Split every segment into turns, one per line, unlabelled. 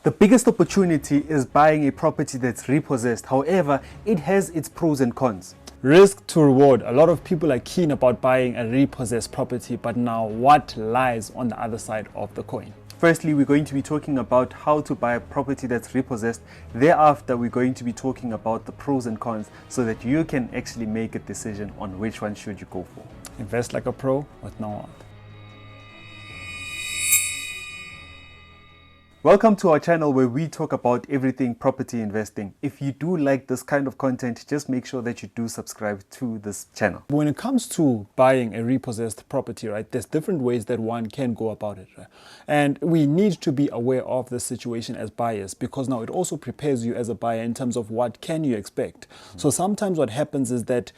The biggest opportunity is buying a property that's repossessed. However, it has its pros and cons.
Risk to reward. A lot of people are keen about buying a repossessed property, but now what lies on the other side of the coin?
Firstly, we're going to be talking about how to buy a property that's repossessed. Thereafter, we're going to be talking about the pros and cons so that you can actually make a decision on which one should you go for.
Invest like a pro with no one.
Welcome to our channel where we talk about everything property investing. If you do like this kind of content, just make sure that you do subscribe to this channel.
When it comes to buying a repossessed property, right, there's different ways that one can go about it. Right? And we need to be aware of the situation as buyers, because now it also prepares you as a buyer in terms of what can you expect. So sometimes what happens is that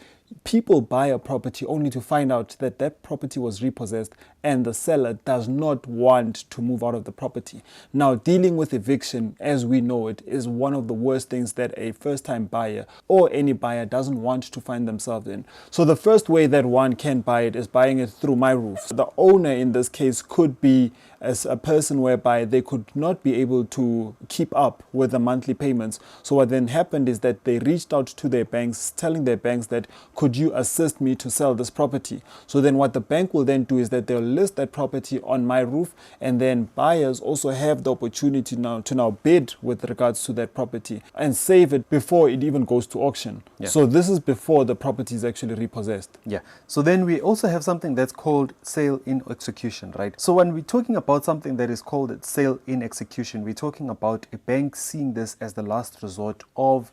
people buy a property only to find out that that property was repossessed and the seller does not want to move out of the property. Now, dealing with eviction, as we know it, is one of the worst things that a first-time buyer or any buyer doesn't want to find themselves in. So the first way that one can buy it is buying it through My Roof. The owner in this case could be as a person whereby they could not be able to keep up with the monthly payments. So what then happened is that they reached out to their banks, telling their banks that, could you assist me to sell this property? So then what the bank will then do is that they'll list that property on My Roof, and then buyers also have the opportunity now to bid with regards to that property and save it before it even goes to auction.
Yeah.
So this is before the property is actually repossessed.
Yeah. So then we also have something that's called sale in execution, right? So when we're talking about something that is called sale in execution, we're talking about a bank seeing this as the last resort of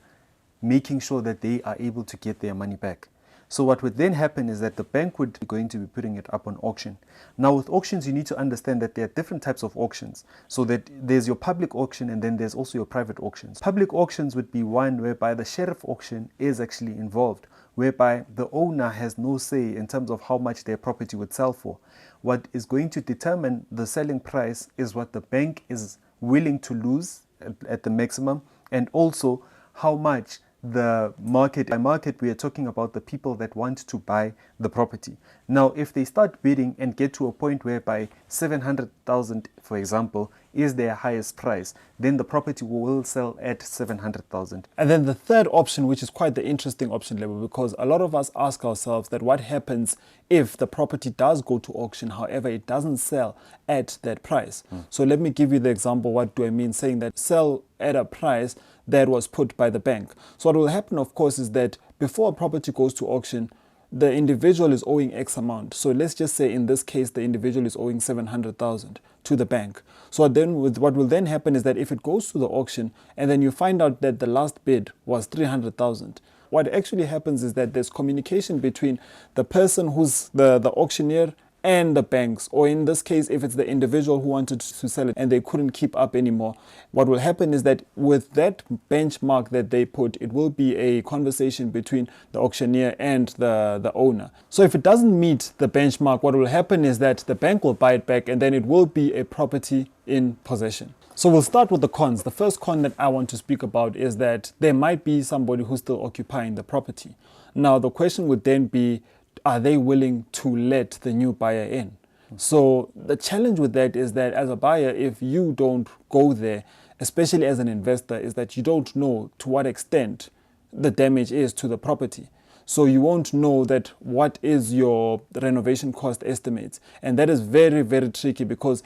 making sure that they are able to get their money back. So what would then happen is that the bank would be going to be putting it up on auction. Now with auctions, you need to understand that there are different types of auctions. So that there's your public auction and then there's also your private auctions. Public auctions would be one whereby the sheriff auction is actually involved, whereby the owner has no say in terms of how much their property would sell for. What is going to determine the selling price is what the bank is willing to lose at the maximum, and also how much the market. By market, we are talking about the people that want to buy the property. Now, if they start bidding and get to a point whereby 700,000, for example, is their highest price, then the property will sell at 700,000.
And then the third option, which is quite the interesting option level, because a lot of us ask ourselves that what happens if the property does go to auction, however, it doesn't sell at that price. So let me give you the example. What do I mean saying that sell at a price that was put by the bank? So what will happen, of course, is that before a property goes to auction, the individual is owing X amount. So let's just say in this case, the individual is owing 700,000 to the bank. So then what will then happen is that if it goes to the auction and then you find out that the last bid was 300,000, what actually happens is that there's communication between the person who's the auctioneer and the banks, or in this case, if it's the individual who wanted to sell it and they couldn't keep up anymore, what will happen is that with that benchmark that they put, it will be a conversation between the auctioneer and the owner. So if it doesn't meet the benchmark, what will happen is that the bank will buy it back and then it will be a property in possession. So we'll start with the cons. The first con that I want to speak about is that there might be somebody who's still occupying the property. Now, the question would then be, are they willing to let the new buyer in? So the challenge with that is that as a buyer, if you don't go there, especially as an investor, is that you don't know to what extent the damage is to the property. So you won't know that what is your renovation cost estimates. And that is very, very tricky, because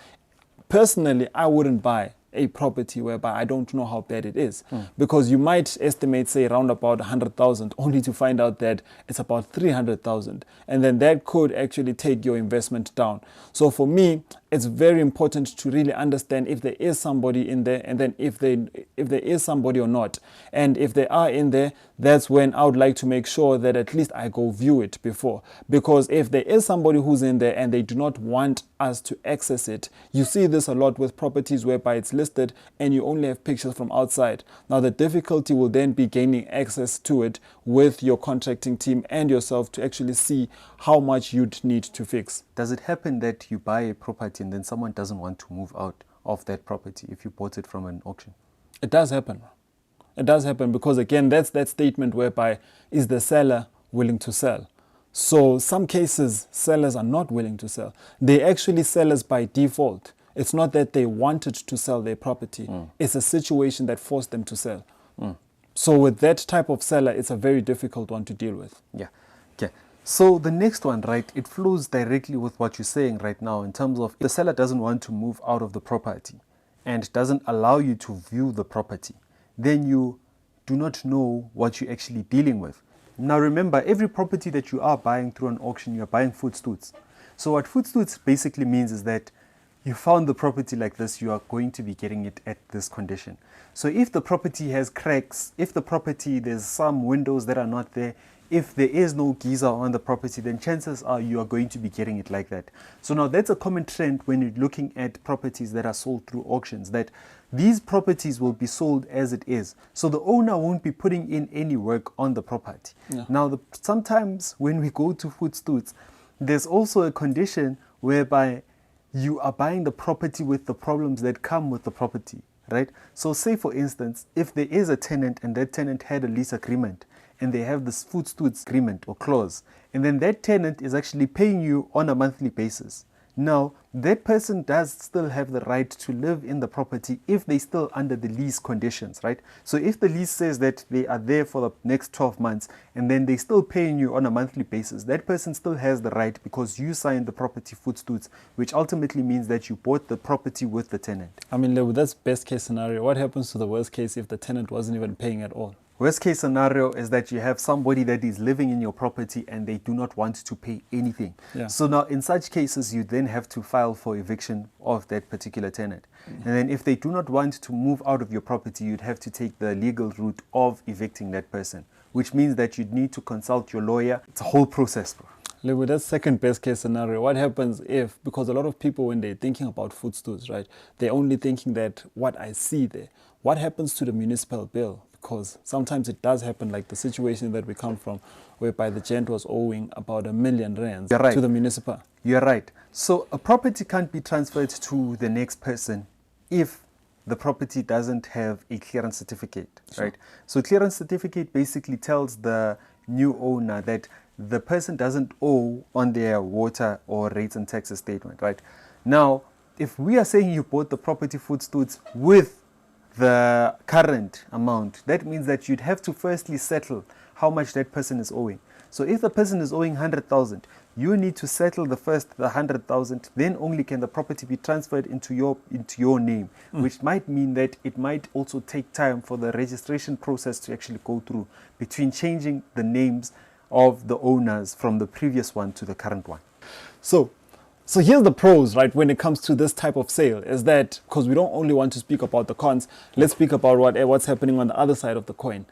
personally, I wouldn't buy a property whereby I don't know how bad it is, because you might estimate, say, around about 100,000 only to find out that it's about 300,000, and then that could actually take your investment down. So for me, it's very important to really understand if there is somebody in there, and then if there is somebody or not. And if they are in there, that's when I would like to make sure that at least I go view it before. Because if there is somebody who's in there and they do not want us to access it, you see this a lot with properties whereby it's listed and you only have pictures from outside. Now the difficulty will then be gaining access to it with your contracting team and yourself to actually see how much you'd need to fix.
Does it happen that you buy a property and then someone doesn't want to move out of that property if you bought it from an auction?
It does happen. It does happen, because again, that's that statement whereby, is the seller willing to sell? So some cases, sellers are not willing to sell. They're actually sellers by default. It's not that they wanted to sell their property. It's a situation that forced them to sell. So with that type of seller, it's a very difficult one to deal with.
Yeah. Okay. So the next one, right, it flows directly with what you're saying right now in terms of the seller doesn't want to move out of the property and doesn't allow you to view the property. Then you do not know what you're actually dealing with. Now remember, every property that you are buying through an auction, you're buying voetstoots. So what voetstoots basically means is that you found the property like this, you are going to be getting it at this condition. So if the property has cracks, if the property, there's some windows that are not there, if there is no geyser on the property, then chances are you are going to be getting it like that. So now that's a common trend when you're looking at properties that are sold through auctions, that these properties will be sold as it is. So the owner won't be putting in any work on the property.
Yeah.
Now, sometimes when we go to voetstoots, there's also a condition whereby you are buying the property with the problems that come with the property, right? So say for instance, if there is a tenant and that tenant had a lease agreement and they have this voetstoots agreement or clause, and then that tenant is actually paying you on a monthly basis. Now, that person does still have the right to live in the property if they still under the lease conditions, right? So if the lease says that they are there for the next 12 months and then they still paying you on a monthly basis, that person still has the right because you signed the property voetstoots, which ultimately means that you bought the property with the tenant.
I mean, Lewu, that's best case scenario. What happens to the worst case if the tenant wasn't even paying at all?
Worst case scenario is that you have somebody that is living in your property and they do not want to pay anything.
Yeah.
So now in such cases, you then have to file for eviction of that particular tenant. And then if they do not want to move out of your property, you'd have to take the legal route of evicting that person, which means that you'd need to consult your lawyer. It's a whole process, bro.
Lewu, that's second best case scenario. What happens if, because a lot of people when they're thinking about voetstoots, right, they're only thinking that what I see there. What happens to the municipal bill? Because sometimes it does happen, like the situation that we come from, whereby the gent was owing about R1 million to the municipal.
You're right. So a property can't be transferred to the next person if the property doesn't have a clearance certificate, right? So clearance certificate basically tells the new owner that the person doesn't owe on their water or rates and taxes statement, right? Now, if we are saying you bought the property voetstoots with the current amount, that means that you'd have to firstly settle how much that person is owing. So if the person is owing 100,000, you need to settle the 100,000, then only can the property be transferred into your name, which might mean that it might also take time for the registration process to actually go through between changing the names of the owners from the previous one to the current one.
So here's the pros, right, when it comes to this type of sale, is that because we don't only want to speak about the cons, let's speak about what's happening on the other side of the coin.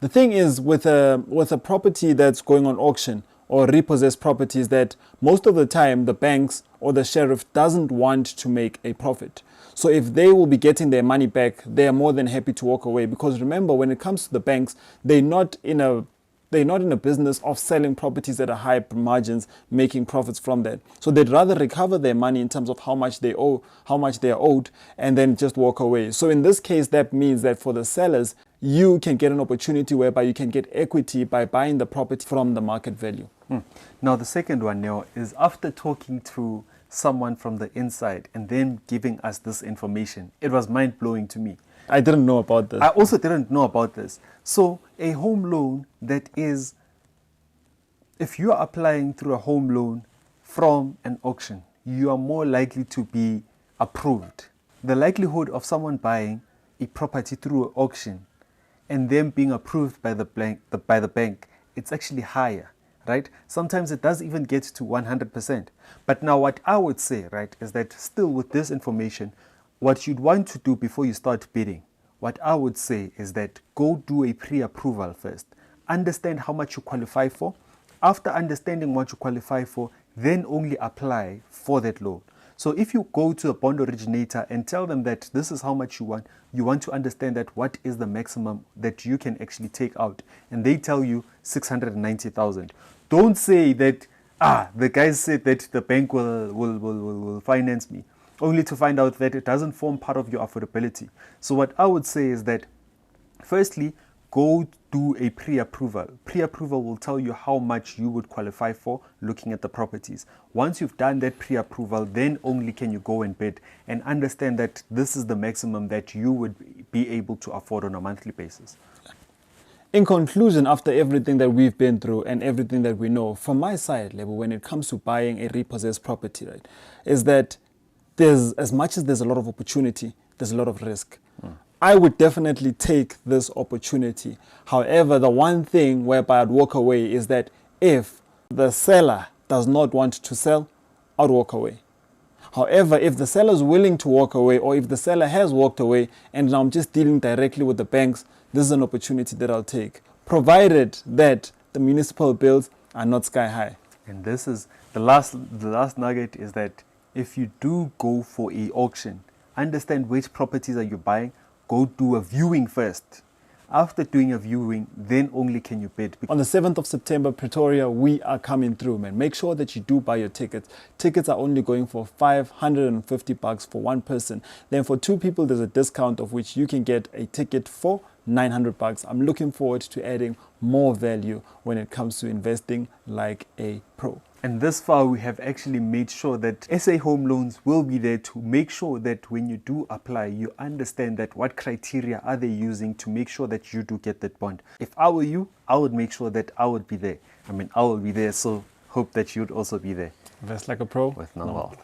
The thing is with a property that's going on auction or repossessed properties, that most of the time the banks or the sheriff doesn't want to make a profit. So if they will be getting their money back, they are more than happy to walk away. Because remember, when it comes to the banks, they're not in a business of selling properties at a high margins, making profits from that. So they'd rather recover their money in terms of how much they owe, how much they are owed, and then just walk away. So in this case, that means that for the sellers, you can get an opportunity whereby you can get equity by buying the property from the market value.
Now the second one now is after talking to someone from the inside and then giving us this information, it was mind-blowing to me.
I didn't know about this.
I also didn't know about this. So a home loan that is, if you are applying through a home loan from an auction, you are more likely to be approved. The likelihood of someone buying a property through an auction and them being approved by the bank, it's actually higher, right? Sometimes it does even get to 100%. But now what I would say, right, is that still with this information, what you'd want to do before you start bidding, what I would say is that go do a pre-approval first. Understand how much you qualify for. After understanding what you qualify for, then only apply for that loan. So if you go to a bond originator and tell them that this is how much you want to understand that what is the maximum that you can actually take out, and they tell you 690,000. Don't say that, the guys said that the bank will finance me, only to find out that it doesn't form part of your affordability. So what I would say is that, firstly, go do a pre-approval. Pre-approval will tell you how much you would qualify for looking at the properties. Once you've done that pre-approval, then only can you go and bid and understand that this is the maximum that you would be able to afford on a monthly basis.
In conclusion, after everything that we've been through and everything that we know, from my side, level, when it comes to buying a repossessed property, right, is that there's, as much as there's a lot of opportunity, there's a lot of risk. I would definitely take this opportunity. However, the one thing whereby I'd walk away is that if the seller does not want to sell, I'd walk away. However, if the seller is willing to walk away, or if the seller has walked away and I'm just dealing directly with the banks, this is an opportunity that I'll take, provided that the municipal bills are not sky high.
And this is the last nugget, is that if you do go for a auction, understand which properties are you buying. Go do a viewing first. After doing a viewing, then only can you bid.
On the 7th of September, Pretoria, we are coming through, man. Make sure that you do buy your tickets. Tickets are only going for $550 for one person. Then for two people, there's a discount of which you can get a ticket for $900. I'm looking forward to adding more value when it comes to investing like a pro.
And this far, we have actually made sure that SA Home Loans will be there to make sure that when you do apply, you understand that what criteria are they using to make sure that you do get that bond. If I were you, I would make sure that I would be there. I mean, I will be there, so hope that you'd also be there.
Invest like a pro
with no wealth.